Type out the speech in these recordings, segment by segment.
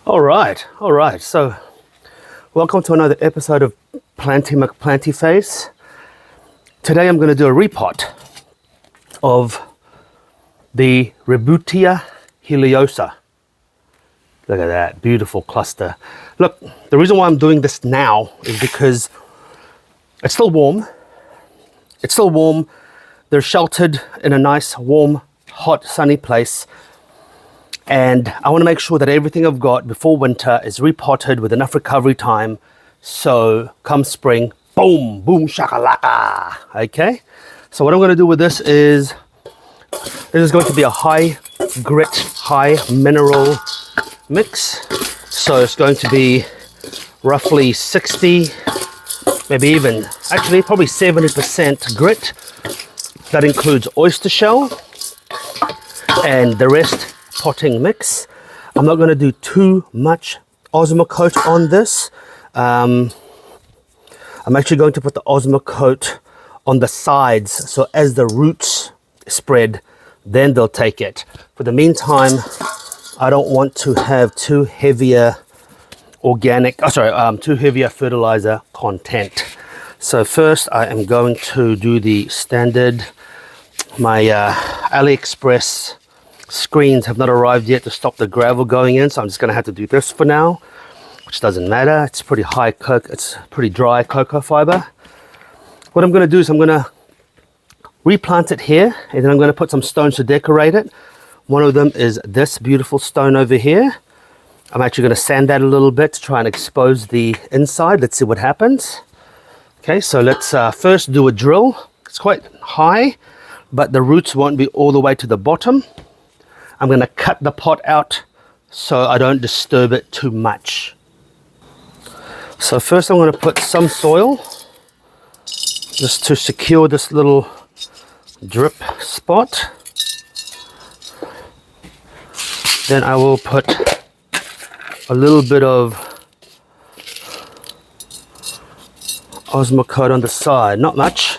All right. So, welcome to another episode of Planty McPlanty Face. Today, I'm going to do a repot of the Rebutia Heliosa. Look at that beautiful cluster. Look, the reason why I'm doing this now is because it's still warm. It's still warm. They're sheltered in a nice, warm, hot, sunny place. And I want to make sure that everything I've got before winter is repotted with enough recovery time. So come spring, boom, boom, shakalaka. Okay. So what I'm going to do with this is going to be a high grit, high mineral mix. So it's going to be roughly 60, maybe even, actually probably 70% grit. That includes oyster shell and the rest potting mix. I'm not going to do too much Osmocote on this. I'm actually going to put the Osmocote on the sides, so as the roots spread, then they'll take it. For the meantime, I don't want to have too heavier fertilizer content. So first I am going to do the standard, my AliExpress screens have not arrived yet to stop the gravel going in, so I'm just going to have to do this for now, which doesn't matter. It's pretty it's pretty dry cocoa fiber. What I'm going to do is I'm going to replant it here, and then I'm going to put some stones to decorate it. One of them is this beautiful stone over here. I'm actually going to sand that a little bit to try and expose the inside. Let's see what happens. Okay, so let's first do a drill. It's quite high, but the roots won't be all the way to the bottom. I'm going to cut the pot out so I don't disturb it too much. So first I'm going to put some soil just to secure this little drip spot. Then I will put a little bit of Osmocote on the side, not much,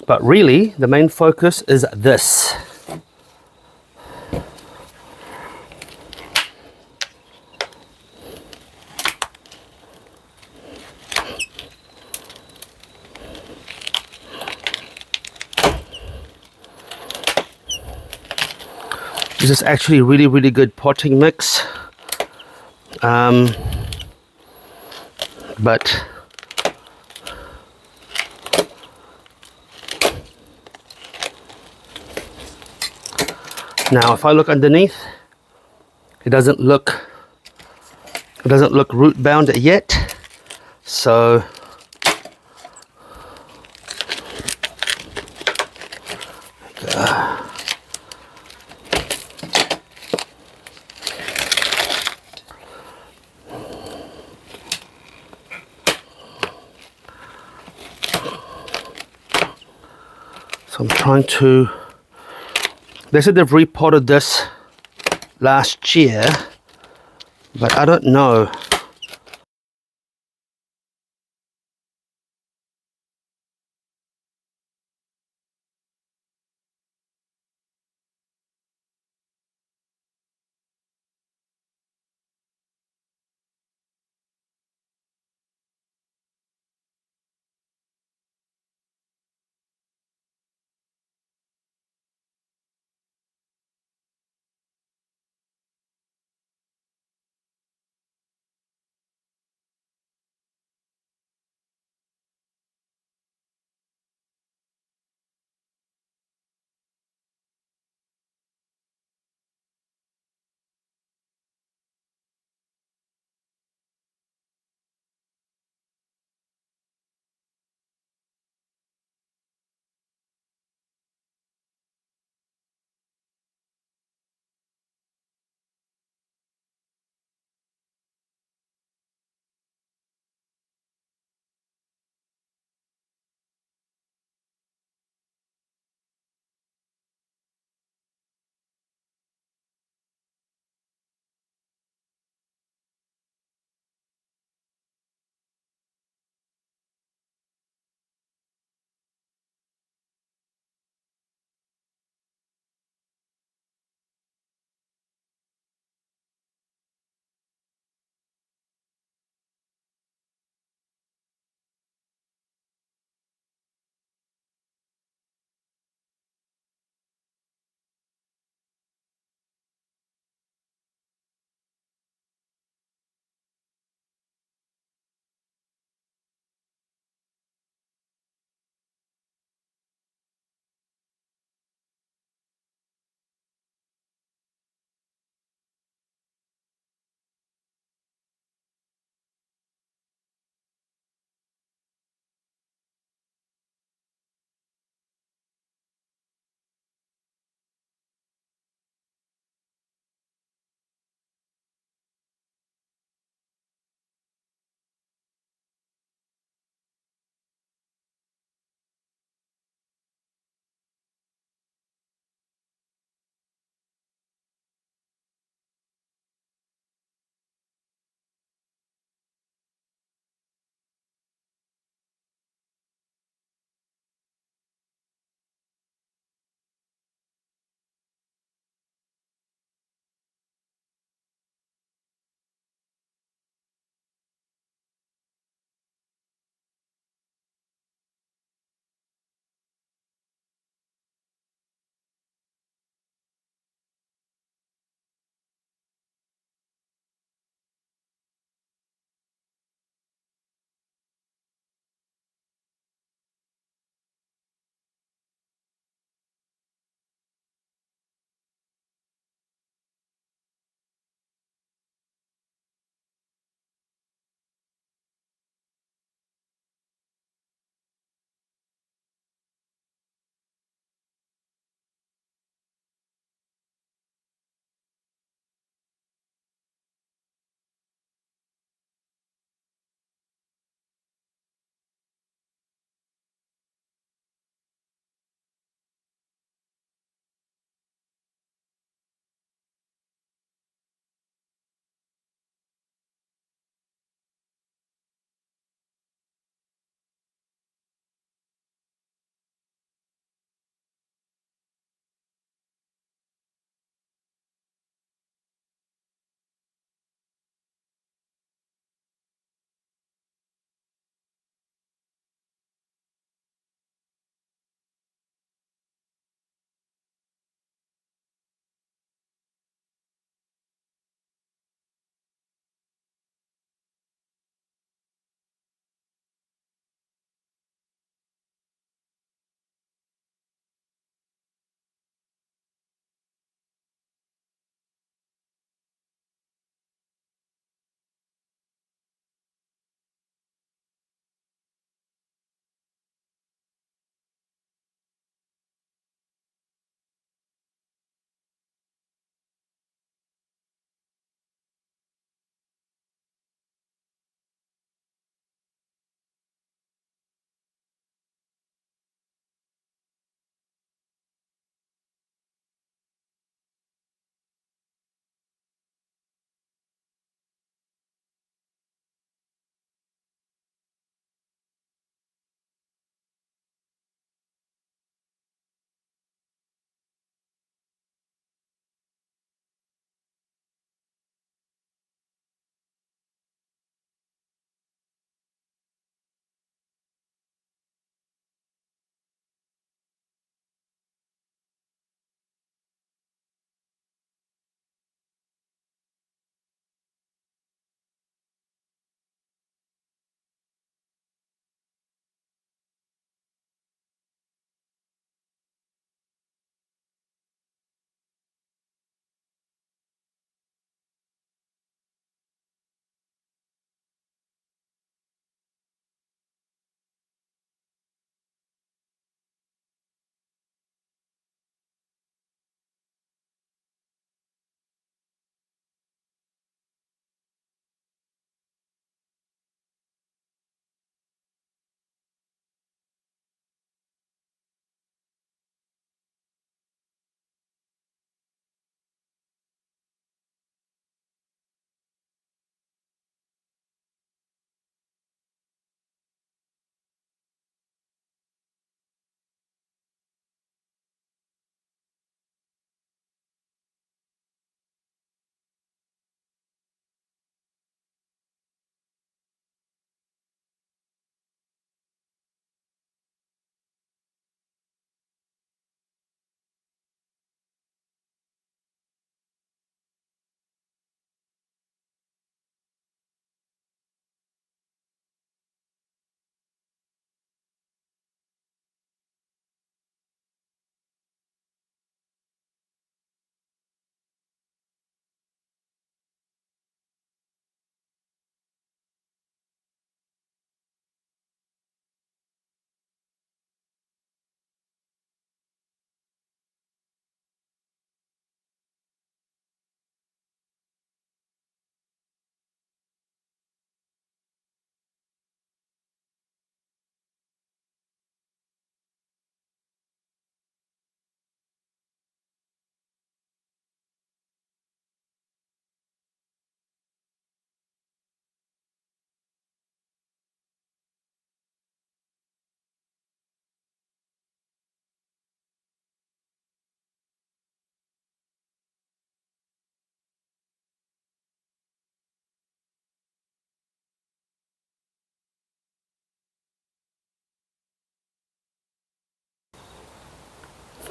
but really the main focus is this. This is actually really, really good potting mix. But now if I look underneath, it doesn't look root bound yet. So I'm trying to, they said they've repotted this last year, but I don't know.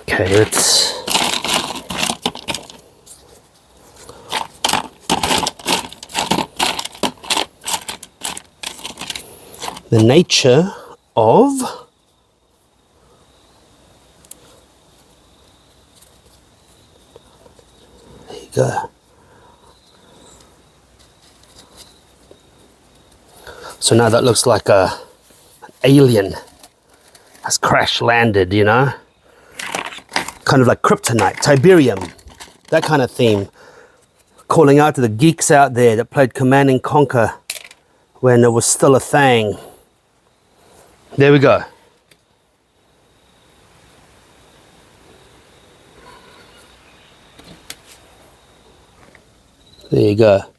Okay, let's the nature of there you go. So now that looks like an alien has crash landed, you know? Kind of like kryptonite, Tiberium, that kind of theme. Calling out to the geeks out there that played Command and Conquer when it was still a thing. There we go. There you go.